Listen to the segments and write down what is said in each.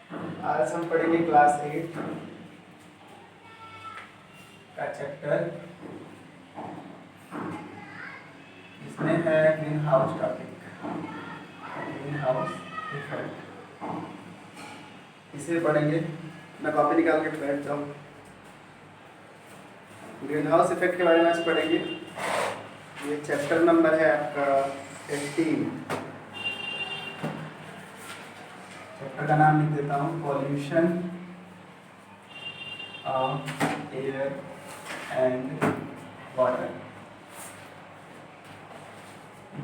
आज हम पढ़ेंगे क्लास 8 का चैप्टर जिसमें है green house topic, green house effect. इसे पढ़ेंगे। मैं कॉपी निकाल के बैठ जाऊँ। ग्रीन हाउस इफेक्ट के बारे में आज पढ़ेंगे। ये चैप्टर नंबर है आपका 18। चैप्टर का नाम लिख देता हूँ, pollution of air and water.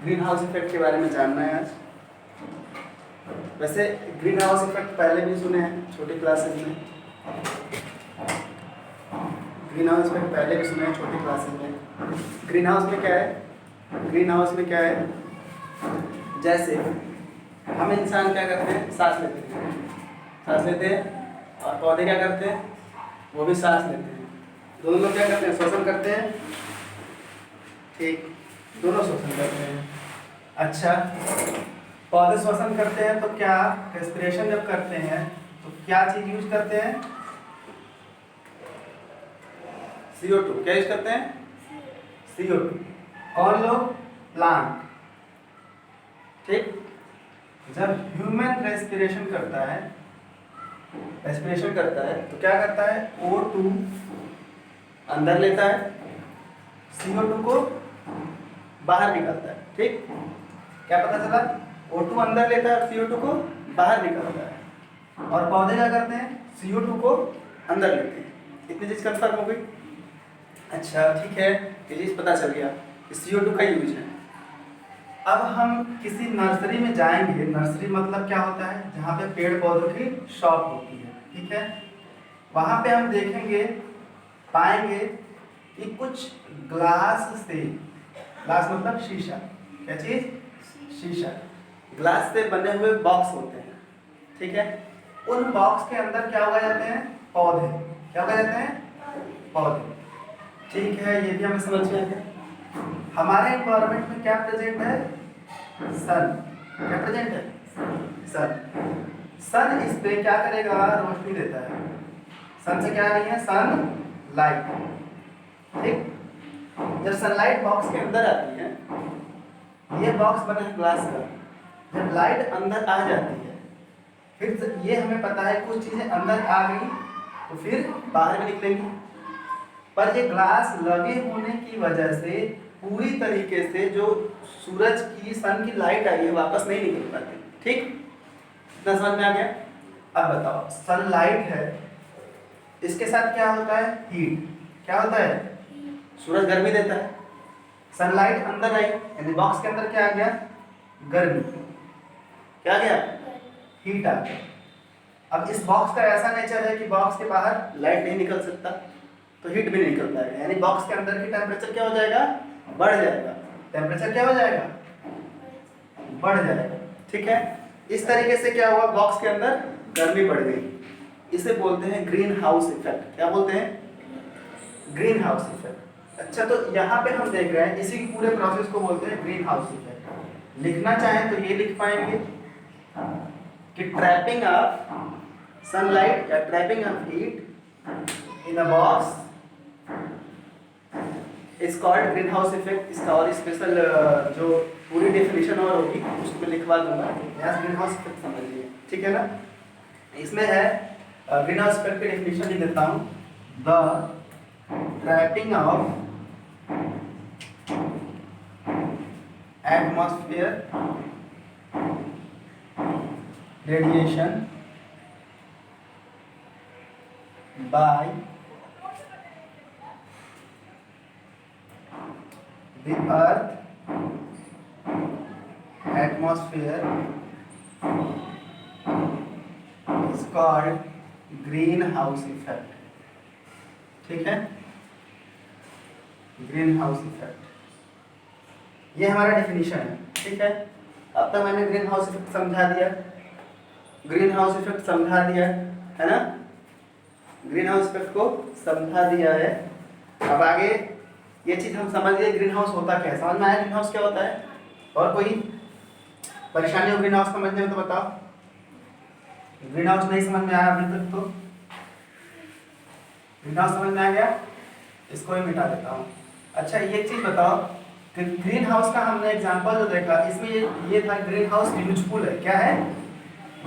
Green house effect के बारे में जानना है आज। वैसे ग्रीन हाउस इफेक्ट पहले भी सुने हैं छोटी क्लासेस में। ग्रीन हाउस इफेक्ट पहले भी सुने हैं छोटी क्लासेस में। ग्रीन हाउस में क्या है? ग्रीन हाउस में क्या है? जैसे हम इंसान क्या करते हैं? सांस लेते हैं और पौधे क्या करते हैं? वो भी सांस लेते हैं। दोनों लोग क्या करते हैं? श्वसन करते हैं। ठीक, दोनों श्वसन करते हैं। अच्छा, पौधे श्वसन करते हैं तो क्या रेस्पिरेशन जब करते हैं तो क्या चीज यूज करते हैं? CO2। क्या यूज करते हैं? CO2। कौन लोग? प्लांट। ठीक, जब ह्यूमन रेस्पिरेशन करता है तो क्या करता है? O2 अंदर लेता है, CO2 को बाहर निकालता है। ठीक, क्या पता चला? O2 अंदर लेता है और CO2 को बाहर निकालता है। और पौधे क्या करते हैं? CO2 को अंदर लेते हैं। इतनी चीज कंफर्म हो गई? अच्छा, ठीक है, ये चीज पता चल गया कि CO2 का यूज है। अब हम किसी नर्सरी में जाएंगे। नर्सरी मतलब क्या होता है? जहाँ पे पेड़ पौधों की शॉप होती है। ठीक है, वहाँ पे हम देखेंगे, पाएंगे कि कुछ ग्लास मतलब शीशा। क्या चीज? शीशा। ग्लास से बने हुए बॉक्स होते हैं। ठीक है, उन बॉक्स के अंदर क्या उगाए जाते हैं? पौधे। क्या उगाए जाते हैं? पौधे। ठीक है, ये भी हमें समझ में आ गया। हमारे एनवायरनमेंट में क्या प्रेजेंट है? सन। क्या प्रेजेंट है? सन। सन इस पे क्या करेगा? रोशनी देता है। सन से क्या आ रही है? Sunlight. ठीक, जब सनलाइट बॉक्स के अंदर आती है, ये बॉक्स बना है ग्लास का, जब लाइट अंदर आ जाती है, फिर ये हमें पता है कुछ चीजें अंदर आ गई तो फिर बाहर भी निकलेंगी। पर ये ग्लास लगे होने की वजह से पूरी तरीके से जो सूरज की, सन की लाइट आई है वापस नहीं निकल पाती। ठीक, इतना समझ में आ गया? अब बताओ, सनलाइट है, इसके साथ क्या होता है? हीट। क्या होता है? सूरज गर्मी देता है। सनलाइट अंदर आई यानी बॉक्स के अंदर क्या आ गया? गर्मी। क्या आ गया? हीट आ गया। अब इस बॉक्स का ऐसा नेचर है कि बॉक्स के बाहर लाइट नहीं निकल सकता, तो हीट भी नहीं निकल पाएगा, यानी बॉक्स के अंदर की टेम्परेचर क्या हो जाएगा? बढ़ जाएगा। टेम्परेचर क्या हो जाएगा? बढ़ जाएगा। ठीक है, इस तरीके से क्या हुआ? बॉक्स के अंदर गर्मी बढ़ गई। इसे बोलते हैं ग्रीन हाउस इफेक्ट। क्या बोलते हैं? Green house effect. अच्छा, तो यहाँ पे हम देख रहे हैं इसी पूरे प्रोसेस को बोलते हैं ग्रीन हाउस इफेक्ट। लिखना चाहें तो ये लिख पाएंगे कि ट्रैपिंग ऑफ सनलाइट या trapping of heat in a box is called green house effect. इसका और स्पेशल जो पूरी डेफिनेशन और होगी उसको लिखवा दूंगा, यहाँ ग्रीन हाउस इफेक्ट समझिए। ठीक है ना? इसमें है ग्रीन हाउस इफेक्ट की डेफिनेशन लिख देता हूँ। The trapping of atmosphere radiation by the earth atmosphere is called greenhouse effect। ठीक है, ग्रीन हाउस इफेक्ट ये हमारा डेफिनेशन है। ठीक है, अब तक मैंने ग्रीन हाउस इफेक्ट समझा दिया, है ना? ग्रीन हाउस इफेक्ट को समझा दिया है। अब आगे ये चीज हम समझ गए ग्रीन हाउस होता क्या है। समझ में आया ग्रीन हाउस क्या होता है? और कोई परेशानी हो ग्रीन हाउस समझने में तो बताओ। ग्रीन हाउस नहीं समझ में आया अभी तक तो? ग्रीन हाउस समझ में आ गया? इसको ही मिटा देता हूँ। अच्छा ये चीज बताओ कि ग्रीन हाउस का हमने एग्जांपल जो देखा इसमें ये था ग्रीन हाउस यूजफुल है। क्या है?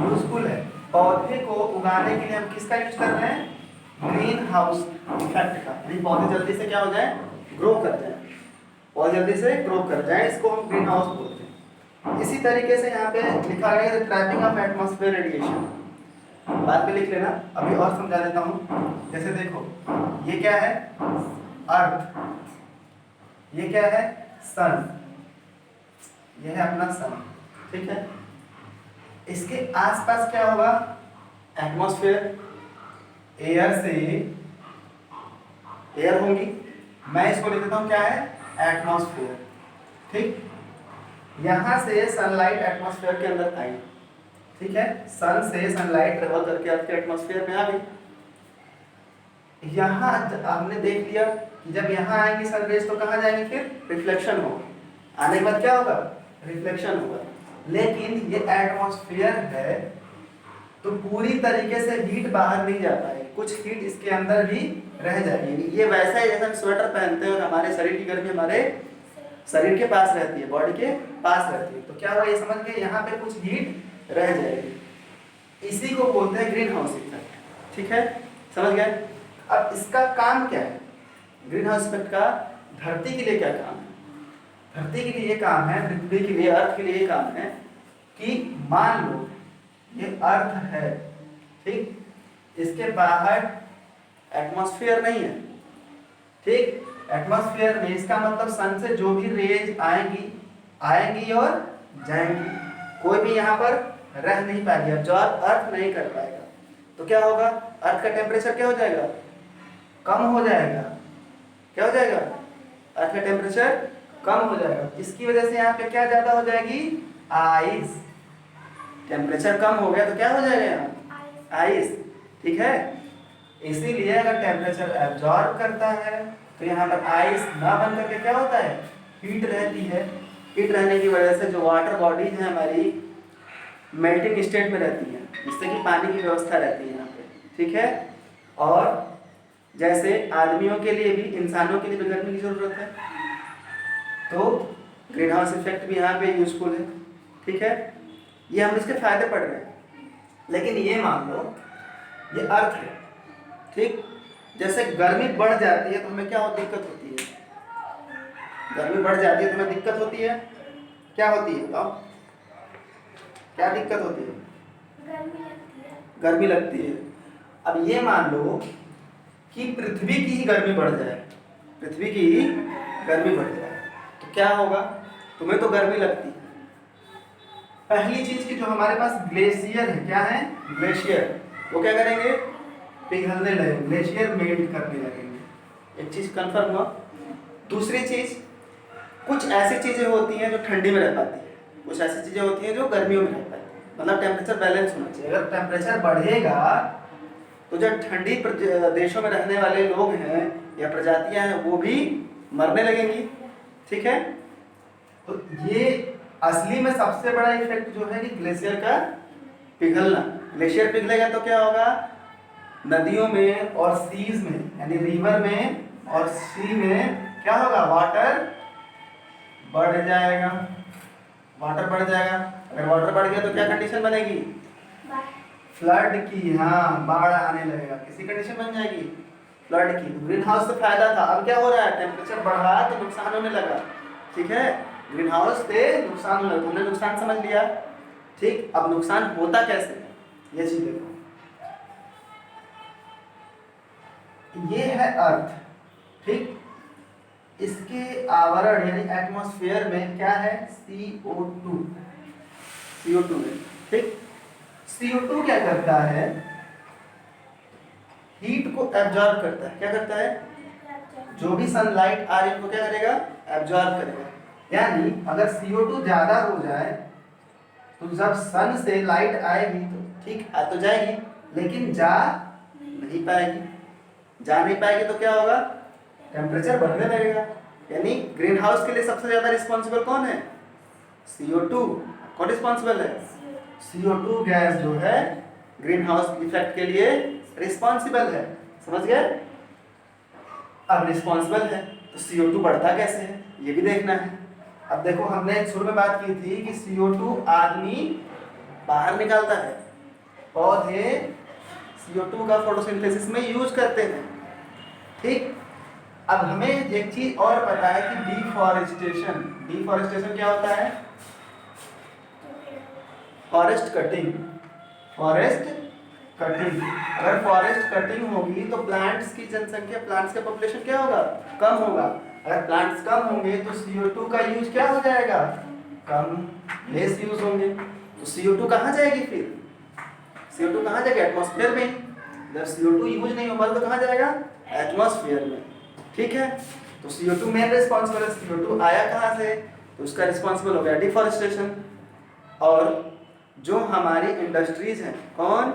यूजफुल है। पौधे को उगाने के लिए हम किसका यूज कर रहे हैं? ग्रीन हाउस इफेक्ट का, यानी पौधे जल्दी से क्या हो जाए? ग्रो कर जाए, पौधे जल्दी से ग्रो कर जाए, इसको हम ग्रीन हाउस बोलते हैं। इसी तरीके से यहाँ पे लिखा गया है ट्रैपिंग ऑफ एटमॉस्फेयर रेडिएशन, बाद में लिख लेना, अभी और समझा देता हूँ। जैसे देखो ये क्या है? अर्थ, ये क्या है? सन, ये है अपना सन, ठीक है। इसके आसपास क्या होगा? एटमॉस्फेयर, एयर से एयर होंगी, मैं इसको लिख देता हूँ क्या है? एटमॉस्फेयर, ठीक। यहां से सनलाइट एटमॉस्फेयर के अंदर आई, ठीक है, सन से सनलाइट ट्रेवल करके आपके एटमॉस्फेयर में आ गई। यहाँ आपने देख लिया कि जब यहाँ आएंगी सनरेज तो कहाँ जाएंगे? फिर रिफ्लेक्शन होगा, आने के बाद क्या होगा? रिफ्लेक्शन होगा। लेकिन ये एटमॉस्फेयर है तो पूरी तरीके से हीट बाहर नहीं जा पाएगी, कुछ हीट इसके अंदर भी रह जाएगी। ये वैसा है जैसे हम स्वेटर पहनते हैं और हमारे शरीर की गर्मी हमारे शरीर के पास रहती है, बॉडी के पास रहती है, तो क्या हुआ? ये समझ गए, यहाँ पे कुछ हीट रह जाएगी। इसी को बोलते हैं ग्रीन हाउस इफेक्ट, ठीक है, समझ गए? अब इसका काम क्या है? ग्रीन हाउस इफेक्ट का धरती के लिए क्या काम है? धरती के लिए ये काम है, पृथ्वी के लिए, अर्थ के लिए ये काम है कि मान लो ये अर्थ है, ठीक, इसके बाहर एटमॉस्फेयर नहीं है, ठीक, एटमॉस्फेयर में इसका मतलब सन से जो भी रेज आएंगी और जाएंगी, कोई भी यहाँ पर रह नहीं पाएगी, अब्जॉर्ब अर्थ नहीं कर पाएगा। तो क्या होगा? अर्थ का टेम्परेचर क्या हो जाएगा? कम हो जाएगा। क्या हो जाएगा? अर्थ का टेम्परेचर कम हो जाएगा। इसकी वजह से यहाँ पे क्या ज्यादा हो जाएगी? आइस। टेम्परेचर कम हो गया तो क्या हो जाएगा यहाँ? आइस, ठीक है। इसीलिए अगर टेम्परेचर एब्जॉर्ब करता है तो यहाँ पर आइस ना बन करके क्या होता है? हीट रहती है। हीट रहने की वजह से जो वाटर बॉडीज है हमारी मेल्टिंग स्टेट में रहती है, जिससे कि पानी की व्यवस्था रहती है यहाँ पे, ठीक है। और जैसे आदमियों के लिए भी, इंसानों के लिए भी गर्मी की जरूरत है, तो ग्रीन हाउस इफेक्ट भी यहाँ पे यूजफुल है, ठीक है। ये हम इसके फायदे पढ़ रहे हैं। लेकिन ये मान लो ये अर्थ है, ठीक, जैसे गर्मी बढ़ जाती है तो हमें क्या दिक्कत होती है? गर्मी बढ़ जाती है तो हमें दिक्कत होती है, क्या होती है बताओ? क्या दिक्कत होती है? गर्मी लगती है। अब ये मान लो कि पृथ्वी की ही गर्मी बढ़ जाए, पृथ्वी की ही गर्मी बढ़ जाए तो क्या होगा? तुम्हें तो गर्मी लगती है। पहली चीज की जो हमारे पास ग्लेशियर है, क्या है? ग्लेशियर, वो क्या करेंगे? पिघलने लगेंगे, ग्लेशियर मेल्ट करने लगेंगे। एक चीज कंफर्म हुआ। दूसरी चीज, कुछ ऐसी चीजें होती हैं जो ठंडी में रह पाती है, कुछ ऐसी चीजें होती हैं जो गर्मियों में रह पाती है, मतलब टेम्परेचर बैलेंस होना चाहिए। अगर टेम्परेचर बढ़ेगा तो जो ठंडी देशों में रहने वाले लोग हैं या प्रजातियां हैं वो भी मरने लगेंगी, ठीक है। तो ये असली में सबसे बड़ा इफेक्ट जो है कि ग्लेशियर का पिघलना। ग्लेशियर पिघलेगा तो क्या होगा? नदियों में और सीज में, यानी रिवर में और सी में क्या होगा? वाटर बढ़ जाएगा, वाटर बढ़ जाएगा। अगर वाटर बढ़ गया तो क्या कंडीशन बनेगी? फ्लड की, हाँ, बाढ़ आने लगेगा। किसी कंडीशन बन जाएगी? फ्लड की। ग्रीन हाउस से फायदा था, अब क्या हो रहा है? टेम्परेचर बढ़ा तो नुकसान होने लगा, ठीक है। ग्रीन हाउस से नुकसान होने लगा, तुमने नुकसान समझ लिया, ठीक। अब नुकसान होता कैसे है ये चीज देखो। ये है अर्थ, ठीक, इसके आवरण यानी एटमॉस्फेयर में क्या है? CO2, CO2 है, ठीक। CO2 क्या करता है? हीट को एब्जॉर्ब करता है। क्या करता है? जो भी सनलाइट आ रही है उसको क्या करेगा? एब्जॉर्ब करेगा। यानी अगर CO2 ज्यादा हो जाए तो जब सन से लाइट आएगी तो ठीक आ तो जाएगी, लेकिन जा नहीं पाएगी। जा नहीं पाएगी तो क्या होगा? टेम्परेचर बढ़ने लगेगा। यानी ग्रीन हाउस के लिए सबसे ज्यादा रिस्पॉन्सिबल कौन है? CO2। कौन रिस्पॉन्सिबल है? CO2 गैस जो है ग्रीन हाउस इफेक्ट के लिए रिस्पॉन्सिबल है। समझ गए? अब रिस्पॉन्सिबल है तो CO2 बढ़ता कैसे है ये भी देखना है। अब देखो हमने शुरू में बात की थी कि CO2 आदमी बाहर निकालता है, पौधे CO2 का फोटोसिंथेसिस में यूज करते हैं। ठीक, अब हमें एक चीज और पता है कि डिफॉरेस्टेशन। डिफॉरेस्टेशन क्या होता है? Forest cutting. फॉरेस्ट कटिंग, अगर फॉरेस्ट कटिंग होगी तो प्लांट्स की जनसंख्या, प्लांट्स का पॉपुलेशन क्या होगा? कम होगा। अगर प्लांट्स कम होंगे तो CO2 का यूज क्या हो जाएगा? कम, लेस यूज होंगे। तो CO2 कहाँ जाएगी फिर? CO2 कहाँ जाएगा? एटमॉस्फेयर में। जब CO2 यूज नहीं होगा तो कहाँ जाएगा? एटमॉस्फेयर में। ठीक है, तो CO2 मेन रिस्पॉन्सिबल है। CO2 आया कहाँ से? तो उसका रिस्पॉन्सिबल हो गया डिफॉरेस्टेशन। और जो हमारी इंडस्ट्रीज हैं, कौन?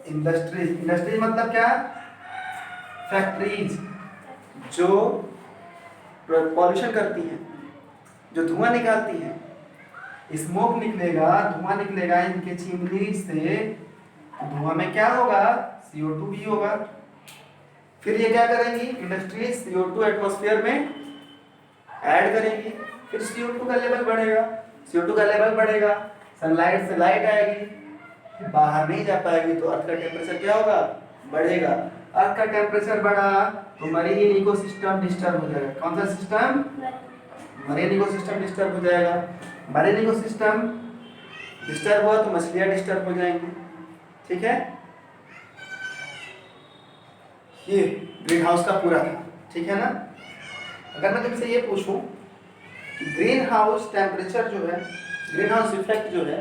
इंडस्ट्रीज। इंडस्ट्रीज मतलब क्या? फैक्ट्रीज जो पॉल्यूशन करती हैं, जो धुआं निकालती हैं। स्मोक निकलेगा, धुआं निकलेगा इनके चिमनी से। धुआं में क्या होगा? CO2 भी होगा। फिर ये क्या करेंगी? इंडस्ट्रीज CO2 एटमॉस्फेयर में ऐड करेंगी, फिर CO2 का लेवल बढ़ेगा। CO2 का लेवल बढ़ेगा, सनलाइट से लाइट आएगी, बाहर नहीं जा पाएगी, तो अर्थ का टेम्परेचर क्या होगा? बढ़ेगा। अर्थ का टेम्परेचर बढ़ा तो मरीन इकोसिस्टम डिस्टर्ब हो जाएगा। कौन सा सिस्टम? मरीन इकोसिस्टम डिस्टर्ब हो जाएगा। मरीन इकोसिस्टम डिस्टर्ब हुआ तो मछलियां डिस्टर्ब हो जाएंगी। ठीक है, ये ग्रीन हाउस का पूरा था। ठीक है ना? अगर मैं तुमसे ये पूछूं कि ग्रीन हाउस टेम्परेचर जो है, ग्रीन हाउस इफेक्ट जो है,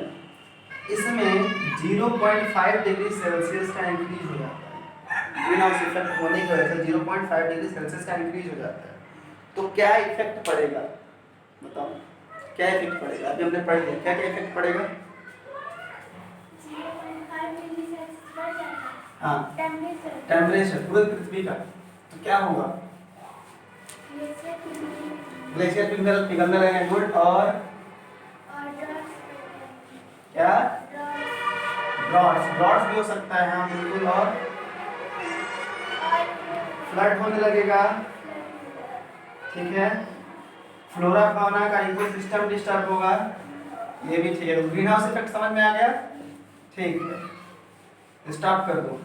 इसमें 0.5 डिग्री सेल्सियस का इंक्रीज हो जाता है। ग्रीन हाउस इफेक्ट होने की वजह से 0.5 डिग्री सेल्सियस का इंक्रीज हो जाता है। तो क्या इफेक्ट पड़ेगा? बताओ क्या इफेक्ट पड़ेगा? अभी हमने पढ़ लिया, क्या क्या इफेक्ट पड़ेगा? हाँ, टेम्परेचर पूरे पृथ्वी का। तो क्या होगा? ग्लेशियर पिघलने लगेंगे। गुड। और क्या? ड्रॉट्स भी हो सकता है। हाँ बिल्कुल। और फ्लड होने लगेगा। ठीक है, फ्लोरा फौना का इकोसिस्टम डिस्टर्ब होगा। ये भी ठीक है। ग्रीन हाउस इफेक्ट समझ में आ गया? ठीक है, स्टॉप कर दो।